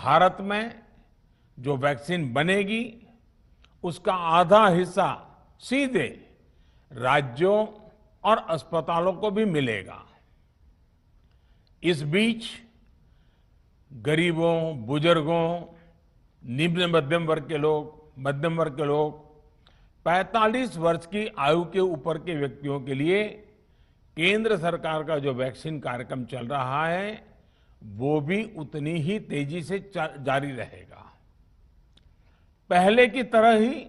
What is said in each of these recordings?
भारत में जो वैक्सीन बनेगी उसका आधा हिस्सा सीधे राज्यों और अस्पतालों को भी मिलेगा। इस बीच गरीबों, बुजुर्गों, निम्न मध्यम वर्ग के लोग 45 वर्ष की आयु के ऊपर के व्यक्तियों के लिए केंद्र सरकार का जो वैक्सीन कार्यक्रम चल रहा है वो भी उतनी ही तेजी से जारी रहेगा। पहले की तरह ही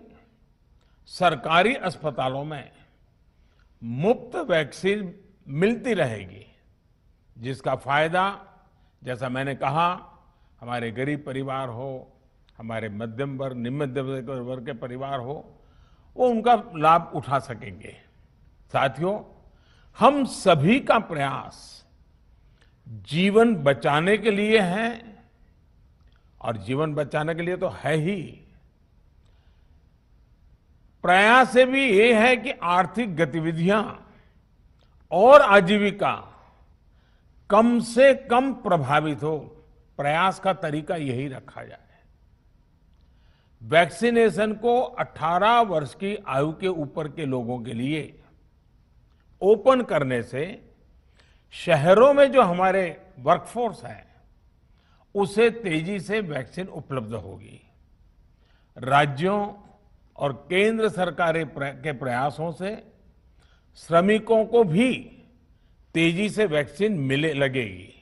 सरकारी अस्पतालों में मुफ्त वैक्सीन मिलती रहेगी, जिसका फायदा, जैसा मैंने कहा, हमारे गरीब परिवार हो, हमारे मध्यम वर्ग, निम्न मध्यम वर्ग के परिवार हो, वो उनका लाभ उठा सकेंगे। साथियों, हम सभी का प्रयास जीवन बचाने के लिए है, और जीवन बचाने के लिए तो है ही, प्रयास से भी ये है कि आर्थिक गतिविधियां और आजीविका कम से कम प्रभावित हो। प्रयास का तरीका यही रखा जाए। वैक्सीनेशन को 18 वर्ष की आयु के ऊपर के लोगों के लिए ओपन करने से शहरों में जो हमारे वर्कफोर्स है उसे तेजी से वैक्सीन उपलब्ध होगी। राज्यों और केंद्र सरकार के प्रयासों से श्रमिकों को भी तेजी से वैक्सीन मिले लगेगी।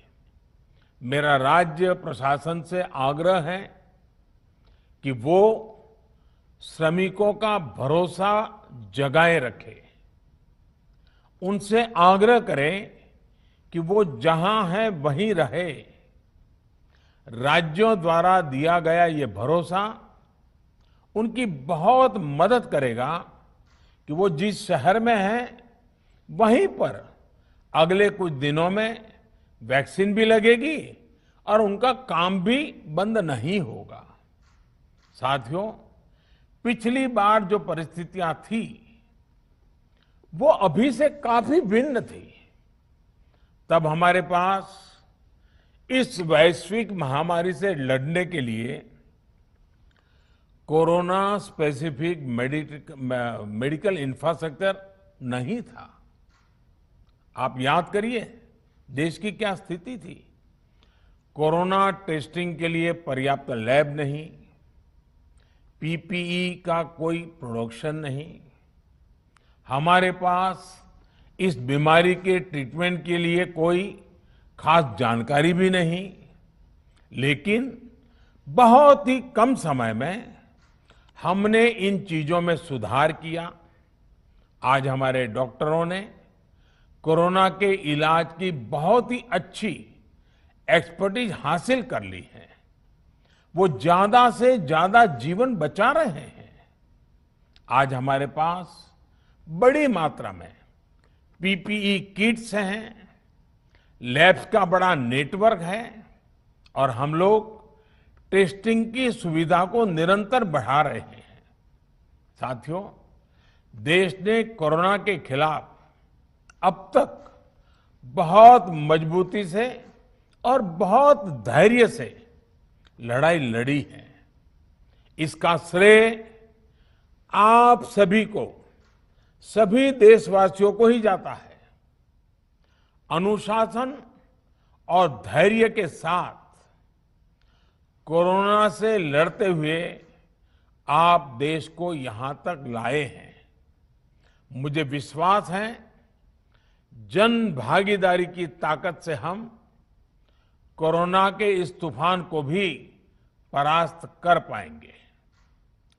मेरा राज्य प्रशासन से आग्रह है कि वो श्रमिकों का भरोसा जगाए रखे। उनसे आग्रह करें कि वो जहां है वहीं रहे। राज्यों द्वारा दिया गया ये भरोसा उनकी बहुत मदद करेगा कि वो जिस शहर में हैं वहीं पर अगले कुछ दिनों में वैक्सीन भी लगेगी और उनका काम भी बंद नहीं होगा। साथियों, पिछली बार जो परिस्थितियां थी वो अभी से काफी भिन्न थी। तब हमारे पास इस वैश्विक महामारी से लड़ने के लिए कोरोना स्पेसिफिक मेडिकल इंफ्रास्ट्रक्चर नहीं था। आप याद करिए देश की क्या स्थिति थी। कोरोना टेस्टिंग के लिए पर्याप्त लैब नहीं, पीपीई का कोई प्रोडक्शन नहीं, हमारे पास इस बीमारी के ट्रीटमेंट के लिए कोई खास जानकारी भी नहीं। लेकिन बहुत ही कम समय में हमने इन चीजों में सुधार किया। आज हमारे डॉक्टरों ने कोरोना के इलाज की बहुत ही अच्छी एक्सपर्टीज हासिल कर ली है। वो ज्यादा से ज्यादा जीवन बचा रहे हैं। आज हमारे पास बड़ी मात्रा में पीपीई किट्स हैं, लैब्स का बड़ा नेटवर्क है और हम लोग टेस्टिंग की सुविधा को निरंतर बढ़ा रहे हैं। साथियों, देश ने कोरोना के खिलाफ अब तक बहुत मजबूती से और बहुत धैर्य से लड़ाई लड़ी है। इसका श्रेय आप सभी को, सभी देशवासियों को ही जाता है। अनुशासन और धैर्य के साथ कोरोना से लड़ते हुए आप देश को यहां तक लाए हैं। मुझे विश्वास है जन भागीदारी की ताकत से हम कोरोना के इस तूफान को भी परास्त कर पाएंगे।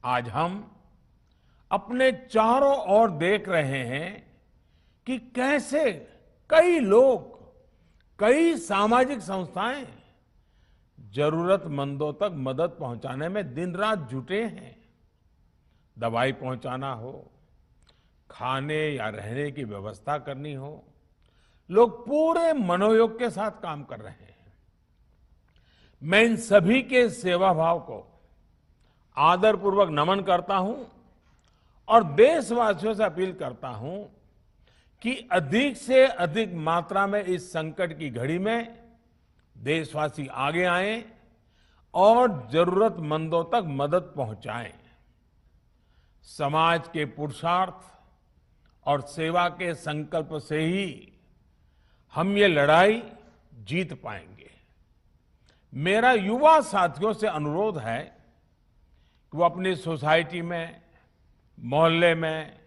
आज हम अपने चारों ओर देख रहे हैं कि कैसे कई लोग, कई सामाजिक संस्थाएं जरूरतमंदों तक मदद पहुंचाने में दिन रात जुटे हैं। दवाई पहुंचाना हो, खाने या रहने की व्यवस्था करनी हो, लोग पूरे मनोयोग के साथ काम कर रहे हैं। मैं इन सभी के सेवा भाव को आदरपूर्वक नमन करता हूं और देशवासियों से अपील करता हूं कि अधिक से अधिक मात्रा में इस संकट की घड़ी में देशवासी आगे आएं और जरूरतमंदों तक मदद पहुंचाएं। समाज के पुरुषार्थ और सेवा के संकल्प से ही हम ये लड़ाई जीत पाएंगे। मेरा युवा साथियों से अनुरोध है कि वो अपनी सोसाइटी में, मोहल्ले में,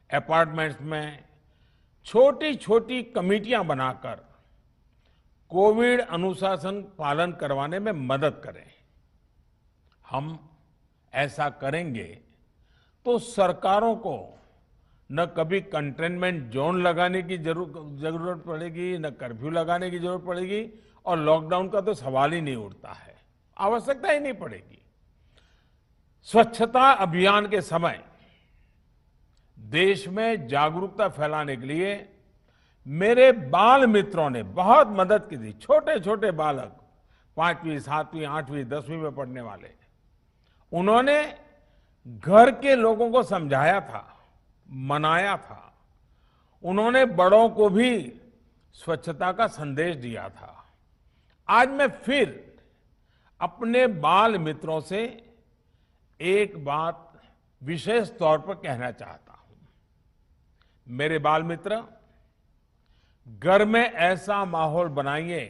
अपार्टमेंट्स में छोटी छोटी कमेटियां बनाकर कोविड अनुशासन पालन करवाने में मदद करें। हम ऐसा करेंगे तो सरकारों को न कभी कंटेनमेंट जोन लगाने की जरूरत पड़ेगी, न कर्फ्यू लगाने की जरूरत पड़ेगी, और लॉकडाउन का तो सवाल ही नहीं उठता है, आवश्यकता ही नहीं पड़ेगी। स्वच्छता अभियान के समय देश में जागरूकता फैलाने के लिए मेरे बाल मित्रों ने बहुत मदद की थी। छोटे छोटे बालक, 5वीं, 7वीं, 8वीं, 10वीं में पढ़ने वाले, उन्होंने घर के लोगों को समझाया था, मनाया था। उन्होंने बड़ों को भी स्वच्छता का संदेश दिया था। आज मैं फिर अपने बाल मित्रों से एक बात विशेष तौर पर कहना चाहता हूं। मेरे बाल मित्र, घर में ऐसा माहौल बनाइए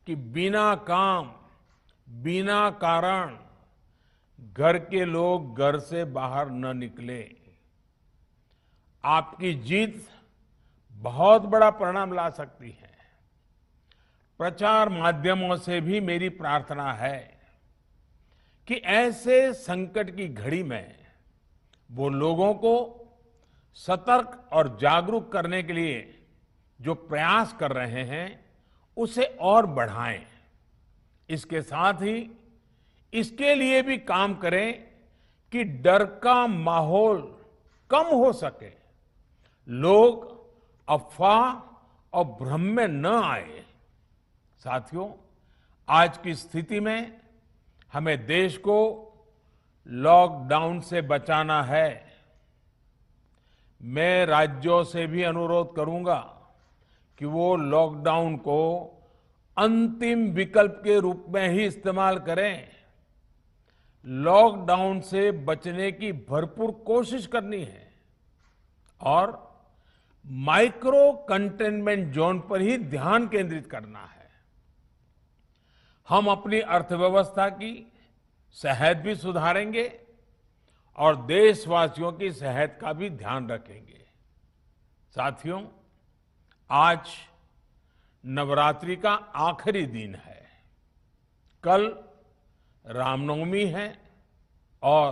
कि बिना काम, बिना कारण घर के लोग घर से बाहर न निकले। आपकी जीत बहुत बड़ा परिणाम ला सकती है। प्रचार माध्यमों से भी मेरी प्रार्थना है कि ऐसे संकट की घड़ी में वो लोगों को सतर्क और जागरूक करने के लिए जो प्रयास कर रहे हैं उसे और बढ़ाएं। इसके साथ ही इसके लिए भी काम करें कि डर का माहौल कम हो सके, लोग अफवाह और भ्रम में न आए। साथियों, आज की स्थिति में हमें देश को लॉकडाउन से बचाना है। मैं राज्यों से भी अनुरोध करूंगा कि वो लॉकडाउन को अंतिम विकल्प के रूप में ही इस्तेमाल करें। लॉकडाउन से बचने की भरपूर कोशिश करनी है और माइक्रो कंटेनमेंट जोन पर ही ध्यान केंद्रित करना है। हम अपनी अर्थव्यवस्था की सेहत भी सुधारेंगे और देशवासियों की सेहत का भी ध्यान रखेंगे। साथियों, आज नवरात्रि का आखिरी दिन है। कल रामनवमी है और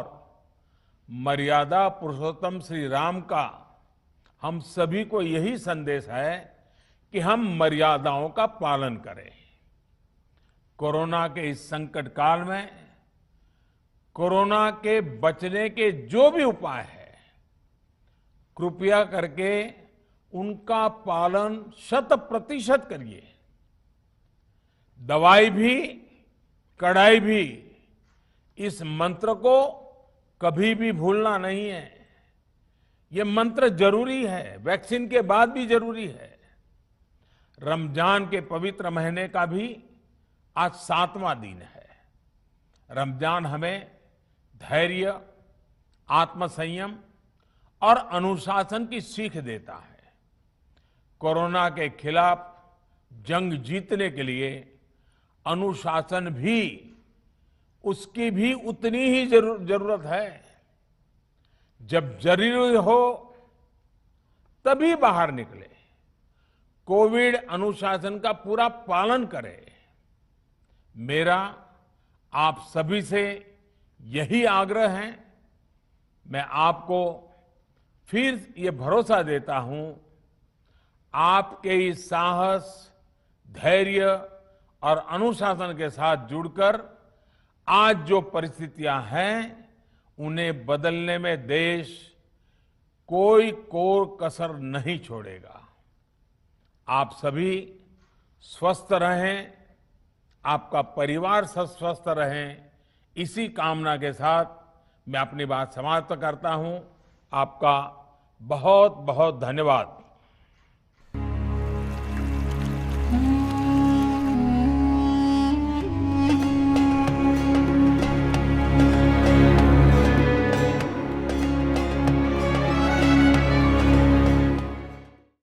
मर्यादा पुरुषोत्तम श्री राम का हम सभी को यही संदेश है कि हम मर्यादाओं का पालन करें। कोरोना के इस संकट काल में कोरोना के बचने के जो भी उपाय है, कृपया करके उनका पालन 100% करिए। दवाई भी, कड़ाई भी, इस मंत्र को कभी भी भूलना नहीं है। ये मंत्र जरूरी है, वैक्सीन के बाद भी जरूरी है। रमजान के पवित्र महीने का भी आज 7वां दिन है। रमजान हमें धैर्य, आत्मसंयम और अनुशासन की सीख देता है। कोरोना के खिलाफ जंग जीतने के लिए अनुशासन भी, उसकी भी उतनी ही जरूरत है। जब जरूरी हो तभी बाहर निकले, कोविड अनुशासन का पूरा पालन करें। मेरा आप सभी से यही आग्रह है। मैं आपको फिर ये भरोसा देता हूं, आपके इस साहस, धैर्य और अनुशासन के साथ जुड़कर आज जो परिस्थितियां हैं उन्हें बदलने में देश कोई कोर कसर नहीं छोड़ेगा। आप सभी स्वस्थ रहें, आपका परिवार स्वस्थ रहे, इसी कामना के साथ मैं अपनी बात समाप्त करता हूं। आपका बहुत बहुत धन्यवाद।